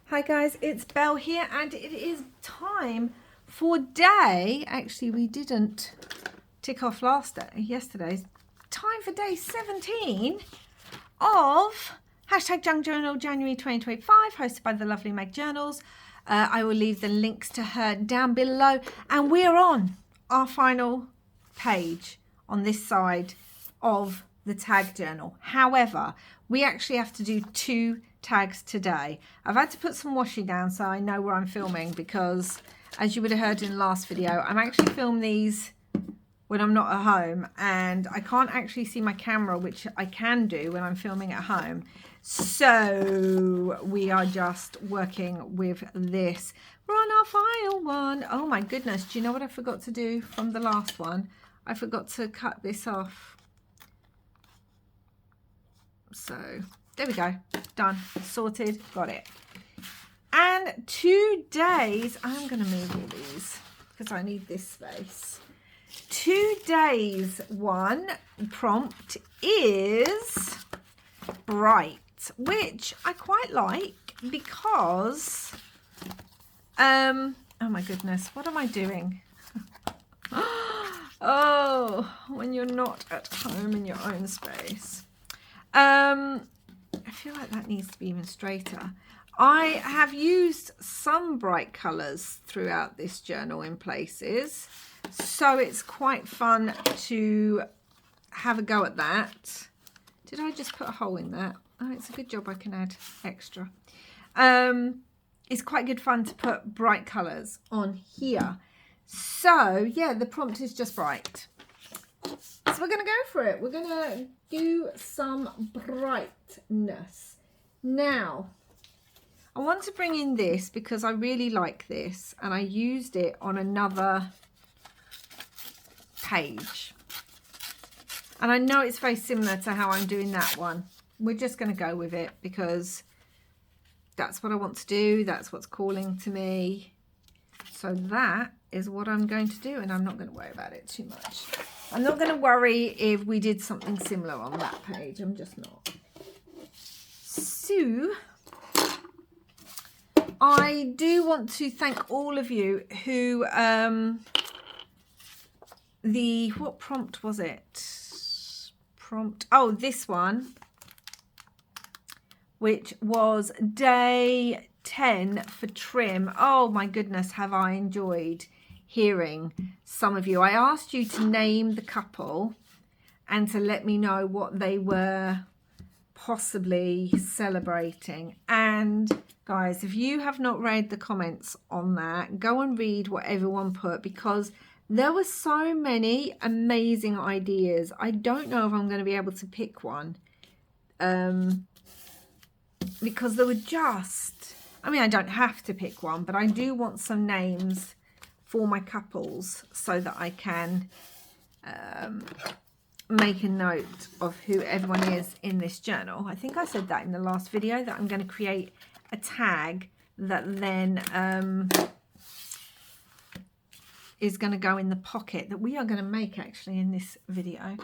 Hi guys, it's Belle here and it is time for day, actually we didn't tick off yesterday's, time for day 17 of #Junk Journal January 2025, hosted by the lovely Meg Journals. I will leave the links to her down below, and we're on our final page on this side of the tag journal. However, we actually have to do 2 tags today. I've had to put some washi down so I know where I'm filming, because as you would have heard in the last video, I'm actually filming these when I'm not at home and I can't actually see my camera, which I can do when I'm filming at home. So we are just working with this. We're on our final one. Oh my goodness, do you know what I forgot to do from the last one? I forgot to cut this off. So there we go, done, sorted, got it. And 2 days, I'm going to move all these because I need this space. 2 days, one prompt is bright, which I quite like because, oh my goodness, what am I doing? Oh, when you're not at home in your own space. I feel like that needs to be even straighter. I have used some bright colours throughout this journal in places, so it's quite fun to have a go at that. Did I just put a hole in that? Oh, it's a good job I can add extra. It's quite good fun to put bright colours on here. So yeah, the prompt is just bright. So we're going to go for it. We're going to do some brightness. Now, I want to bring in this because I really like this and I used it on another page. And I know it's very similar to how I'm doing that one. We're just going to go with it because that's what I want to do. That's what's calling to me. So that is what I'm going to do, and I'm not going to worry about it too much. I'm not going to worry if we did something similar on that page. I'm just not. So I do want to thank all of you who what prompt was it? Oh, this one, which was day 10 for trim. Oh my goodness, have I enjoyed hearing some of you. I asked you to name the couple and to let me know what they were possibly celebrating. And guys, if you have not read the comments on that, go and read what everyone put, because there were so many amazing ideas. I don't know if I'm going to be able to pick one, because there were just, I mean, I don't have to pick one, but I do want some names for my couples so that I can make a note of who everyone is in this journal. I think I said that in the last video, that I'm going to create a tag that then is going to go in the pocket that we are going to make actually in this video.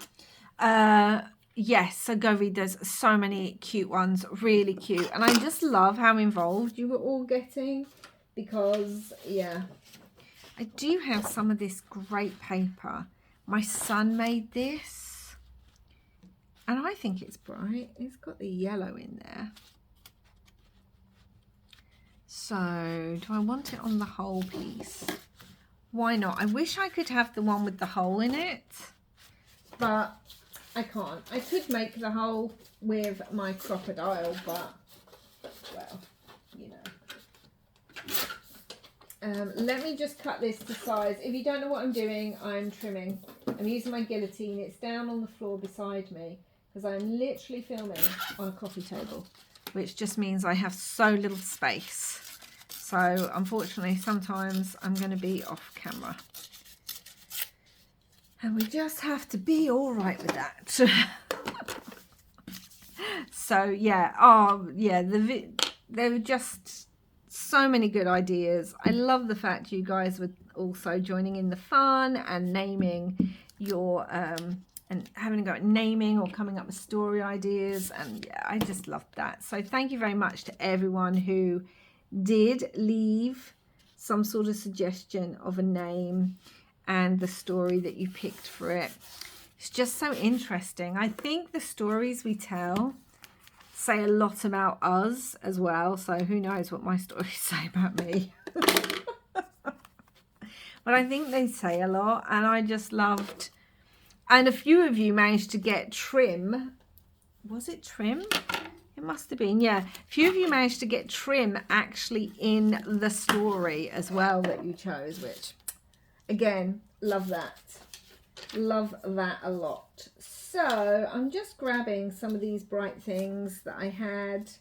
Yes, so go read. There's so many cute ones, really cute. And I just love how involved you were all getting, because, yeah, I do have some of this great paper. My son made this, and I think it's bright. It's got the yellow in there. So, do I want it on the whole piece? Why not? I wish I could have the one with the hole in it, but I can't. I could make the hole with my crocodile, but, well, you know. Let me just cut this to size. If you don't know what I'm doing, I'm trimming. I'm using my guillotine. It's down on the floor beside me because I'm literally filming on a coffee table, which just means I have so little space. So, unfortunately, sometimes I'm going to be off camera. And we just have to be all right with that. So, yeah. Oh, yeah. There were just so many good ideas. I love the fact you guys were also joining in the fun and naming your, and having a go at naming or coming up with story ideas. And yeah, I just loved that. So thank you very much to everyone who did leave some sort of suggestion of a name and the story that you picked for it. It's just so interesting. I think the stories we tell say a lot about us as well. So who knows what my stories say about me. But I think they say a lot, and I just loved. And a few of you managed to get trim. Was it trim? It must have been, yeah. A few of you managed to get trim actually in the story as well that you chose, which, again, love that. Love that a lot. So I'm just grabbing some of these bright things that I had.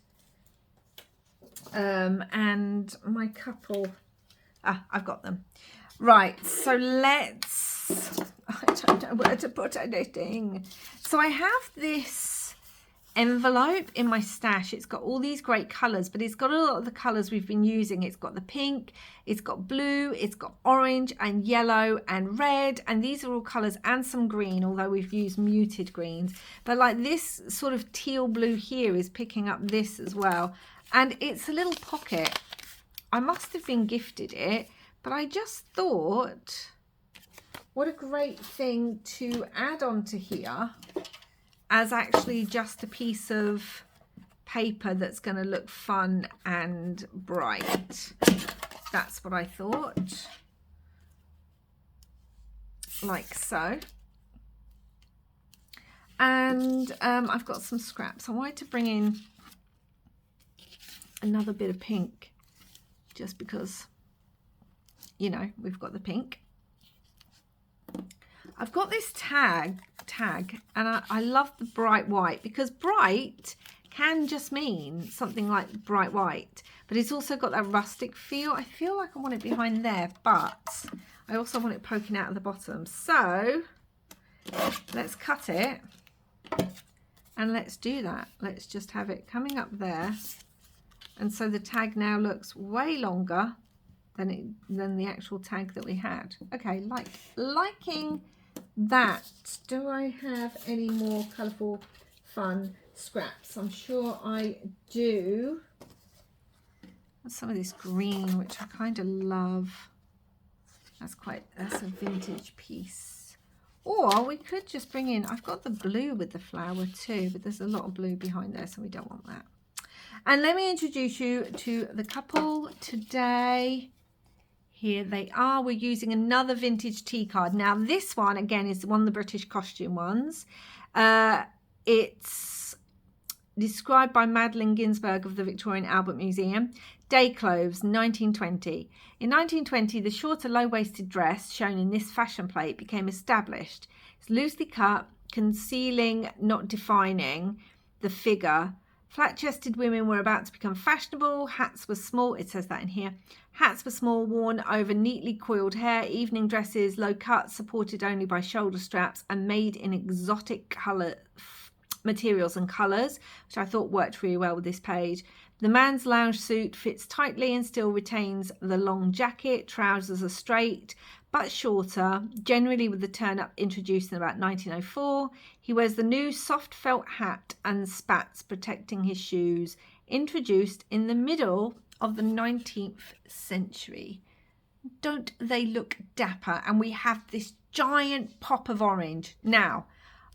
And my couple, I've got them. Right, so let's, I don't know where to put anything. So I have this envelope in my stash. It's got all these great colours, but it's got a lot of the colours we've been using. It's got the pink, it's got blue, it's got orange and yellow and red, and these are all colours, and some green, although we've used muted greens. But like this sort of teal blue here is picking up this as well. And it's a little pocket. I must have been gifted it, but I just thought, what a great thing to add onto here as actually just a piece of paper that's going to look fun and bright. That's what I thought. Like so. And I've got some scraps. I wanted to bring in another bit of pink just because, you know, we've got the pink. I've got this tag and I love the bright white, because bright can just mean something like bright white, but it's also got that rustic feel. I feel like I want it behind there, but I also want it poking out of the bottom. So let's cut it and let's do that. Let's just have it coming up there. And so the tag now looks way longer than the actual tag that we had. Okay, liking that. Do I have any more colourful, fun scraps? I'm sure I do. Some of this green, which I kind of love. That's a vintage piece. Or we could just bring in, I've got the blue with the flower too, but there's a lot of blue behind there, so we don't want that. And let me introduce you to the couple today. Here they are. We're using another vintage tea card. Now this one, again, is one of the British costume ones. It's described by Madeline Ginsberg of the Victorian Albert Museum. Day clothes, 1920. In 1920, the shorter low-waisted dress shown in this fashion plate became established. It's loosely cut, concealing, not defining the figure. Flat-chested women were about to become fashionable. Hats were small. It says that in here. Hats were small, worn over neatly coiled hair. Evening dresses, low cut, supported only by shoulder straps, and made in exotic colour materials and colours, which I thought worked really well with this page. The man's lounge suit fits tightly and still retains the long jacket. Trousers are straight but shorter, generally with the turn-up introduced in about 1904. He wears the new soft felt hat and spats protecting his shoes, introduced in the middle of the 19th century. Don't they look dapper? And we have this giant pop of orange. Now,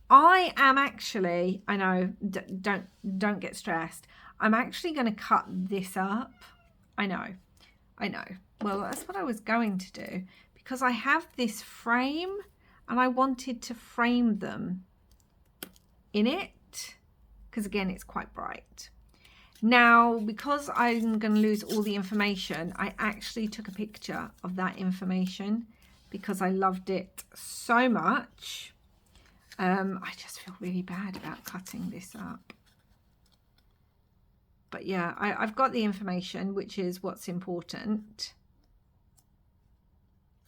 I am actually, I know, don't get stressed. I'm actually going to cut this up. I know. Well, that's what I was going to do, because I have this frame and I wanted to frame them in it, because again, it's quite bright. Now, because I'm going to lose all the information, I actually took a picture of that information because I loved it so much. I just feel really bad about cutting this up. But yeah, I've got the information, which is what's important.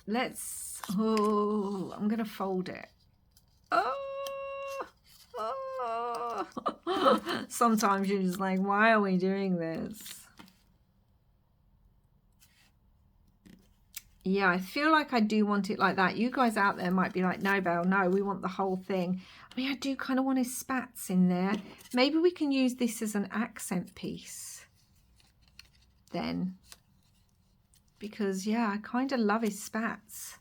I'm going to fold it. Sometimes you're just like, why are we doing this? Yeah, I feel like I do want it like that. You guys out there might be like, no, Belle, no, we want the whole thing. I mean, I do kind of want his spats in there. Maybe we can use this as an accent piece. then. Because, yeah, I kind of love his spats.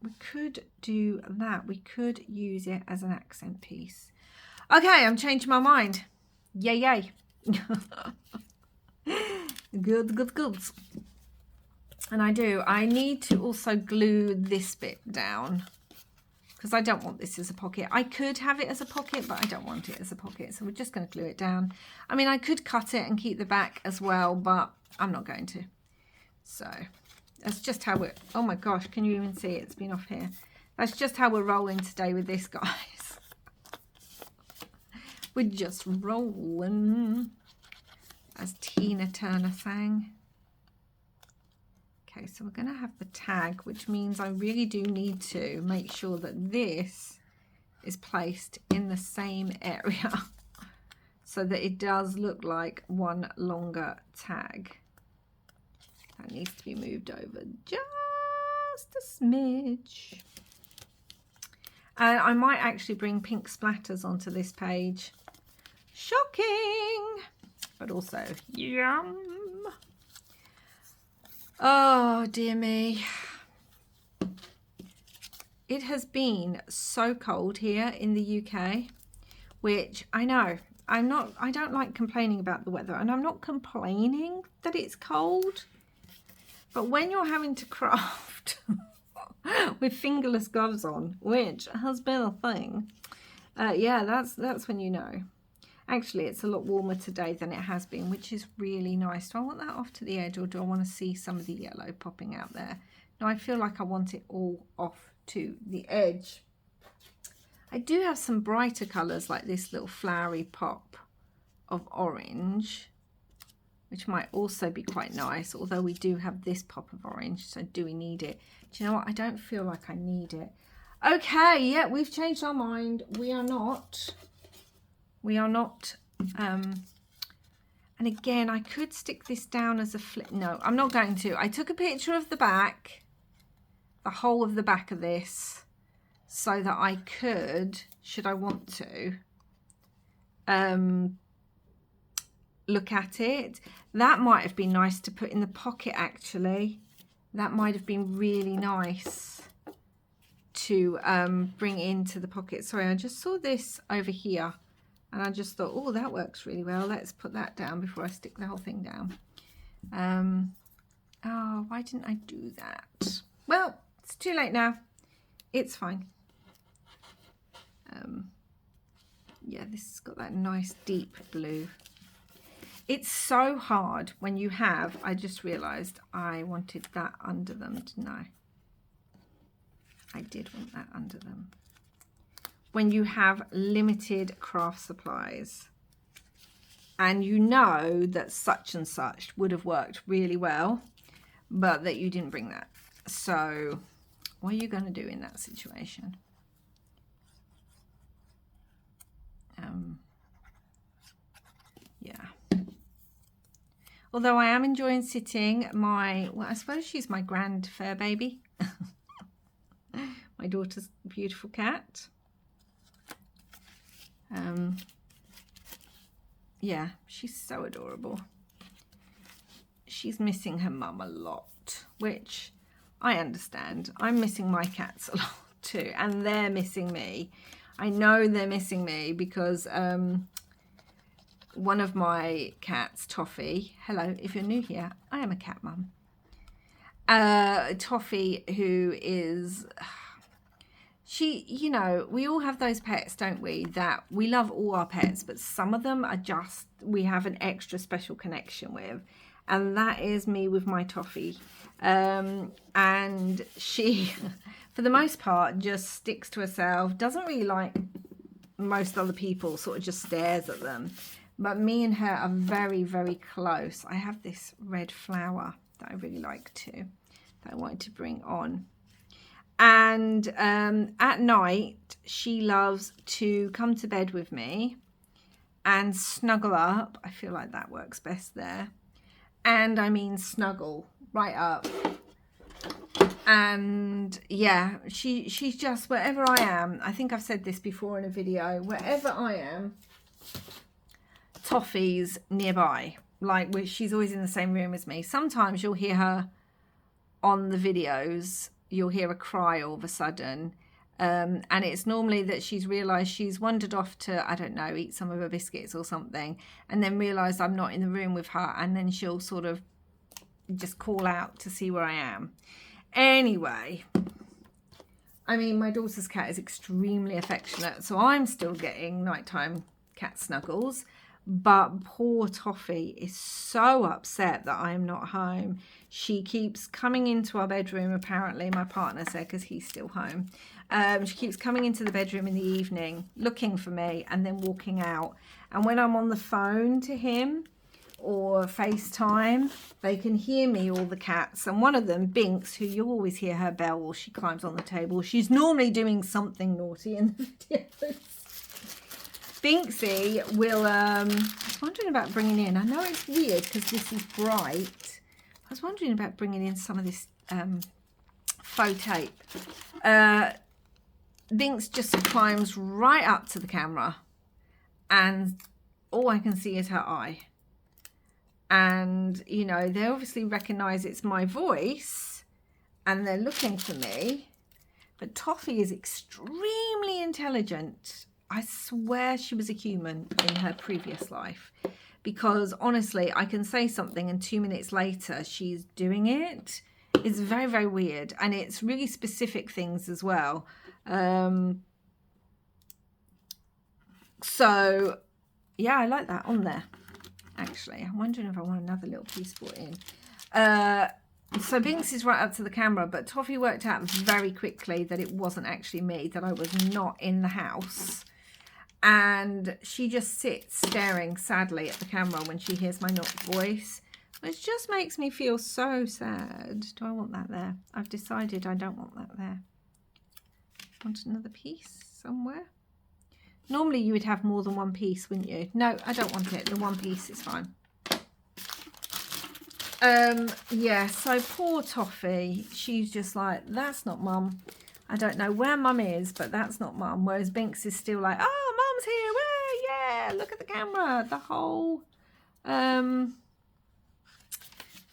We could do that. We could use it as an accent piece. Okay, I'm changing my mind. Yay, yay. Good, good, good. And I need to also glue this bit down because I don't want this as a pocket. I could have it as a pocket, but I don't want it as a pocket. So we're just going to glue it down. I mean, I could cut it and keep the back as well, but I'm not going to. So that's just how we're, oh my gosh, can you even see it? It's been off here. That's just how we're rolling today with this, guys. We're just rolling, as Tina Turner sang. Okay, so we're going to have the tag, which means I really do need to make sure that this is placed in the same area so that it does look like one longer tag. That needs to be moved over just a smidge. And I might actually bring pink splatters onto this page. Shocking! But also, yum! Oh, dear me. It has been so cold here in the UK, which I know, I don't like complaining about the weather, and I'm not complaining that it's cold, but when you're having to craft with fingerless gloves on, which has been a thing, yeah, that's when you know. Actually, it's a lot warmer today than it has been, which is really nice. Do I want that off to the edge, or do I want to see some of the yellow popping out there? No, I feel like I want it all off to the edge. I do have some brighter colours, like this little flowery pop of orange, which might also be quite nice, although we do have this pop of orange, so do we need it? Do you know what? I don't feel like I need it. Okay, yeah, we've changed our mind. We are not, and again, I could stick this down as a flip. No, I'm not going to. I took a picture of the back, the whole of the back of this, so that I could, should I want to, look at it. That might have been nice to put in the pocket, actually. That might have been really nice to bring into the pocket. Sorry, I just saw this over here. And I just thought, oh, that works really well. Let's put that down before I stick the whole thing down. Oh, why didn't I do that? Well, it's too late now. It's fine. Yeah, this has got that nice deep blue. It's so hard when you have, I just realised I wanted that under them, didn't I? I did want that under them. When you have limited craft supplies and you know that such and such would have worked really well, but that you didn't bring that. So what are you going to do in that situation? Yeah. Although I am enjoying sitting my, well, I suppose she's my grand fur baby. My daughter's beautiful cat. Yeah, she's so adorable. She's missing her mum a lot, which I understand. I'm missing my cats a lot too, and they're missing me. I know they're missing me because one of my cats, Toffee, hello, if you're new here, I am a cat mum. Toffee, who is... She, you know, we all have those pets, don't we, that we love all our pets, but some of them are just, we have an extra special connection with. And that is me with my Toffee. And she, for the most part, just sticks to herself, doesn't really like most other people, sort of just stares at them. But me and her are very, very close. I have this red flower that I really like too, that I wanted to bring on. And at night, she loves to come to bed with me and snuggle up. I feel like that works best there. And I mean snuggle right up. And yeah, she's just, wherever I am, I think I've said this before in a video, wherever I am, Toffee's nearby, like she's always in the same room as me. Sometimes you'll hear her on the videos, you'll hear her cry all of a sudden, and it's normally that she's realised she's wandered off to, I don't know, eat some of her biscuits or something, and then realised I'm not in the room with her, and then she'll sort of just call out to see where I am. Anyway, I mean, my daughter's cat is extremely affectionate, so I'm still getting nighttime cat snuggles, but poor Toffee is so upset that I'm not home. She keeps coming into our bedroom, apparently, my partner said, because he's still home. She keeps coming into the bedroom in the evening, looking for me, and then walking out. And when I'm on the phone to him or FaceTime, they can hear me, all the cats. And one of them, Binks, who you always hear her bell or she climbs on the table. She's normally doing something naughty in the videos. Binksy will, I was wondering about bringing in, I know it's weird because this is bright. I was wondering about bringing in some of this faux tape. Binks just climbs right up to the camera and all I can see is her eye. And, you know, they obviously recognise it's my voice and they're looking for me. But Toffee is extremely intelligent. I swear she was a human in her previous life. Because, honestly, I can say something and 2 minutes later she's doing it. It's very, very weird. And it's really specific things as well. So, yeah, I like that on there. Actually, I'm wondering if I want another little piece brought in. So Binks is right up to the camera, but Toffee worked out very quickly that it wasn't actually me, that I was not in the house. And she just sits staring sadly at the camera when she hears my voice, which just makes me feel so sad. Do I want that there? I've decided I don't want that there. Want another piece somewhere? Normally you would have more than one piece, wouldn't you? No, I don't want it. The one piece is fine. Yeah, so poor Toffee. She's just like, that's not mum. I don't know where mum is, but that's not mum. Whereas Binks is still like, oh, mum's here. Where? Yeah, look at the camera. The whole...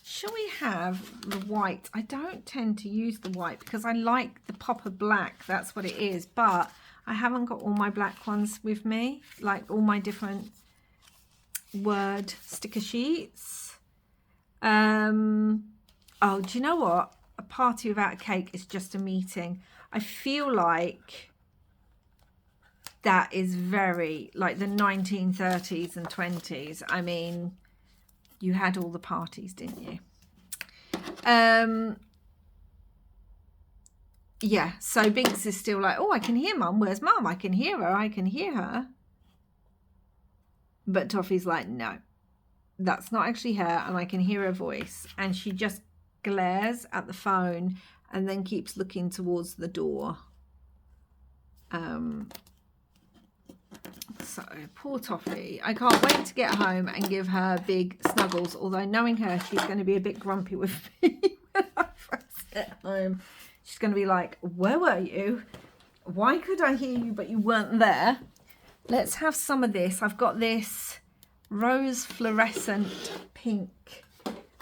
Shall we have the white? I don't tend to use the white because I like the pop of black. That's what it is. But I haven't got all my black ones with me, like all my different word sticker sheets. Oh, do you know what? A party without a cake is just a meeting. I feel like that is very like the 1930s and 20s. I mean, you had all the parties, didn't you? Yeah, so Binks is still like, oh, I can hear mum. Where's mum? I can hear her. I can hear her. But Toffee's like, no, that's not actually her. And I can hear her voice. And she just glares at the phone and then keeps looking towards the door. So, poor Toffee. I can't wait to get home and give her big snuggles. Although knowing her, she's going to be a bit grumpy with me when I first get home. She's going to be like, where were you? Why could I hear you but you weren't there? Let's have some of this. I've got this rose fluorescent pink.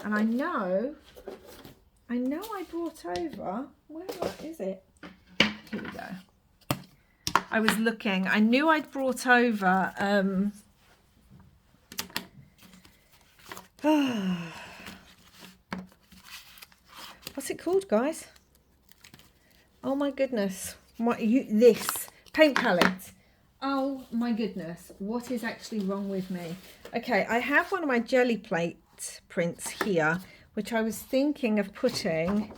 And I know I brought over, where is it? Here we go. I was looking. I knew I'd brought over what's it called, guys? Oh my goodness. This paint palette. Oh my goodness. What is actually wrong with me? Okay, I have one of my jelly plate prints here, which I was thinking of putting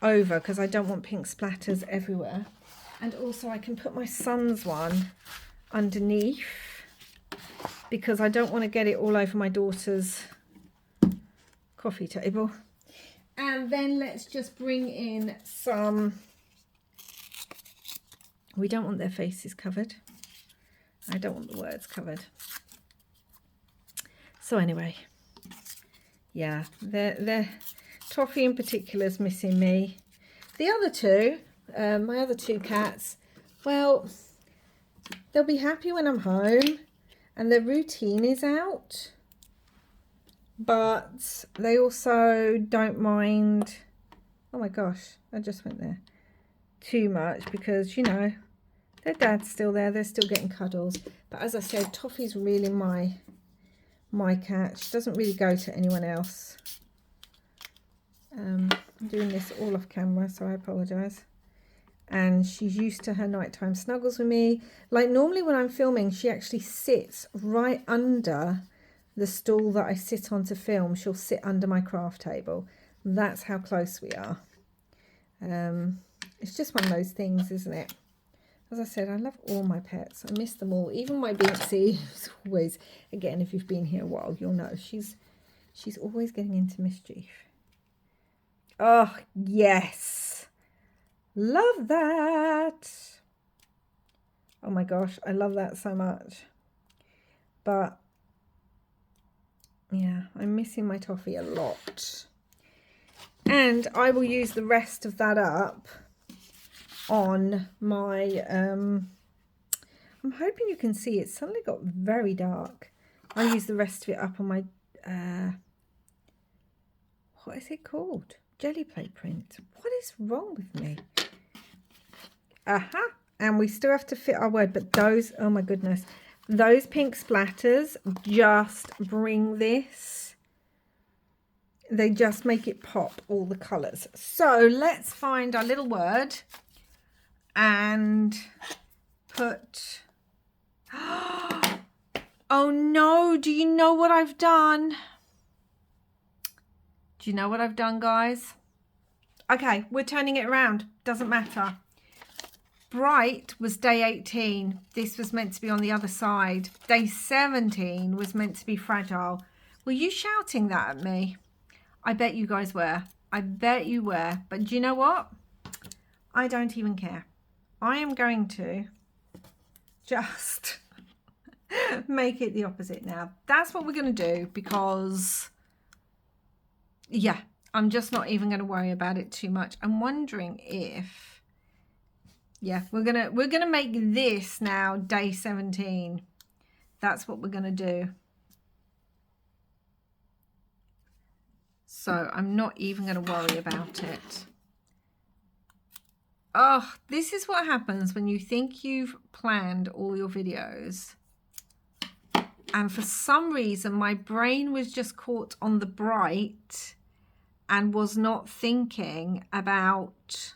over because I don't want pink splatters everywhere. And also I can put my son's one underneath because I don't want to get it all over my daughter's coffee table. And then let's just bring in some... We don't want their faces covered. I don't want the words covered. So anyway, yeah, they're Toffee in particular is missing me. The other two, my other two cats, well, they'll be happy when I'm home. and their routine is out, but they also don't mind, oh my gosh, I just went there, too much, because, you know, their dad's still there, they're still getting cuddles. But as I said, Toffee's really my cat. She doesn't really go to anyone else. I'm doing this all off camera, so I apologise. And she's used to her nighttime snuggles with me. Like normally when I'm filming, she actually sits right under the stool that I sit on to film. She'll sit under my craft table. That's how close we are. It's just one of those things, isn't it? As I said, I love all my pets. I miss them all. Even my Binksy is always, again, if you've been here a while, you'll know she's always getting into mischief. Oh, yes. Love that. Oh my gosh, I love that so much. But yeah, I'm missing my Toffee a lot. And I will use the rest of that up on my, I'm hoping you can see it's suddenly got very dark. I'll use the rest of it up on my, what is it called? Jelly plate print. What is wrong with me? Aha. And we still have to fit our word, but those, oh my goodness, those pink splatters just bring this. They just make it pop all the colours. So let's find our little word and put, oh no, do you know what I've done? Do you know what I've done, guys? Okay, we're turning it around. Doesn't matter. Bright was day 18. This was meant to be on the other side. Day 17 was meant to be fragile. Were you shouting that at me? I bet you guys were. I bet you were. But do you know what? I don't even care. I am going to just make it the opposite now. That's what we're going to do because, yeah, I'm just not even going to worry about it too much. I'm wondering if, yeah, we're gonna make this now day 17. That's what we're gonna do. So I'm not even gonna worry about it. Oh, this is what happens when you think you've planned all your videos. And for some reason, my brain was just caught on the bright and was not thinking about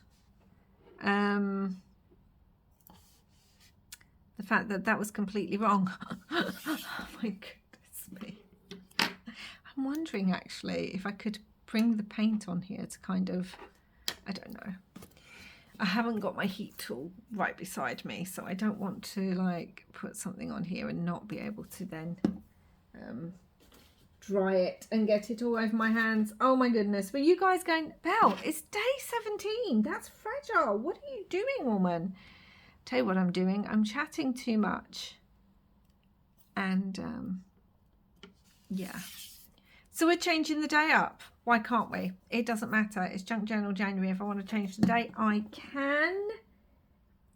the fact that that was completely wrong. Oh my goodness me. I'm wondering actually if I could bring the paint on here to kind of, I don't know. I haven't got my heat tool right beside me, so I don't want to like put something on here and not be able to then dry it and get it all over my hands. Oh my goodness. Were you guys going, Belle, it's day 17. That's fragile. What are you doing, woman? Tell you what I'm doing. I'm chatting too much. And yeah. So we're changing the day up. Why can't we? It doesn't matter. It's Junk Journal January. If I want to change the date, I can.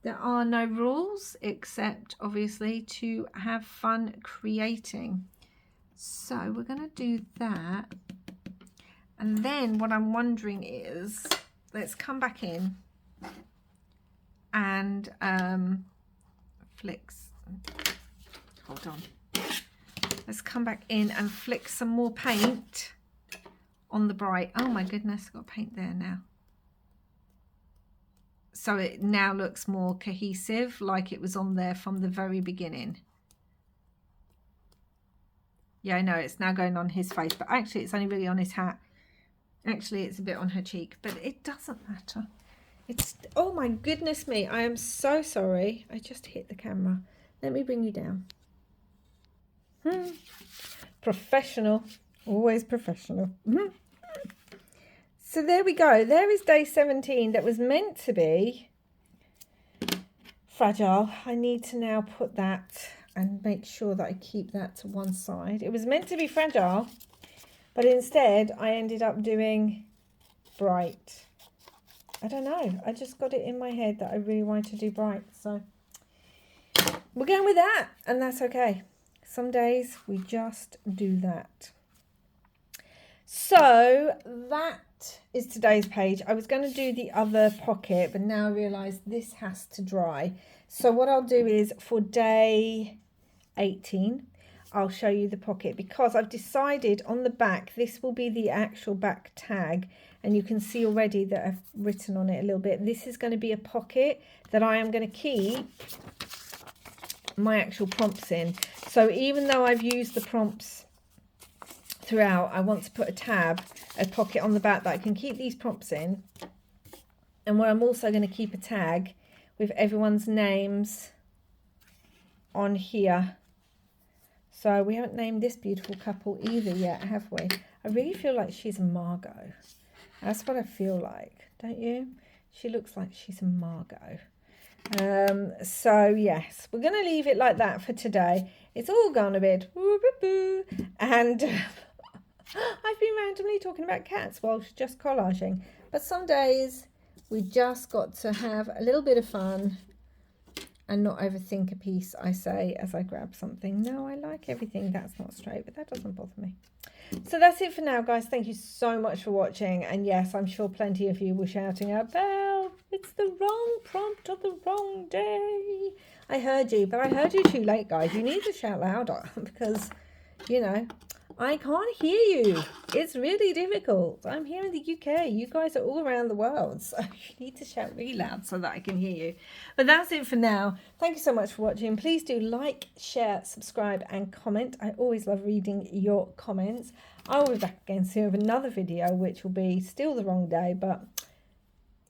There are no rules except obviously to have fun creating. So we're going to do that. And then what I'm wondering is, let's come back in and flicks. Hold on. Let's come back in and flick some more paint on the bright. Oh my goodness, I've got paint there now. So it now looks more cohesive, like it was on there from the very beginning. Yeah, I know it's now going on his face, but actually it's only really on his hat. Actually, it's a bit on her cheek, but it doesn't matter. It's, oh my goodness me, I am so sorry. I just hit the camera. Let me bring you down. Professional, always professional. So there we go. There is day 17 that was meant to be fragile. I need to now put that and make sure that I keep that to one side. It was meant to be fragile, but instead I ended up doing bright. I don't know. I just got it in my head that I really wanted to do bright. So we're going with that, and that's okay. some days we just do that. So that is today's page. I was going to do the other pocket, but now I realise this has to dry. So what I'll do is for day 18, I'll show you the pocket, because I've decided on the back, this will be the actual back tag. And you can see already that I've written on it a little bit. This is going to be a pocket that I am going to keep my actual prompts in. So even though I've used the prompts throughout, I want to put a pocket on the back that I can keep these prompts in. And where I'm also going to keep a tag with everyone's names on here. So we haven't named this beautiful couple either yet, have we? I really feel like she's a Margot. That's what I feel like, don't you? She looks like she's a Margot. So yes, we're going to leave it like that for today. It's all gone a bit and I've been randomly talking about cats whilst just collaging. But some days we just got to have a little bit of fun and not overthink a piece, I say, as I grab something. No, I like everything that's not straight, but that doesn't bother me. So that's it for now, guys. Thank you so much for watching. And yes, I'm sure plenty of you were shouting out, Belle, it's the wrong prompt on the wrong day. I heard you, but I heard you too late, guys. You need to shout louder because, you know, I can't hear you. It's really difficult. I'm here in the UK. You guys are all around the world. So you need to shout really loud so that I can hear you. But that's it for now. Thank you so much for watching. Please do like, share, subscribe and comment. I always love reading your comments. I'll be back again soon with another video, which will be still the wrong day, but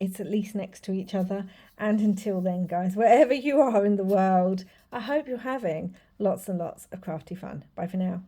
it's at least next to each other. And until then, guys, wherever you are in the world, I hope you're having lots and lots of crafty fun. Bye for now.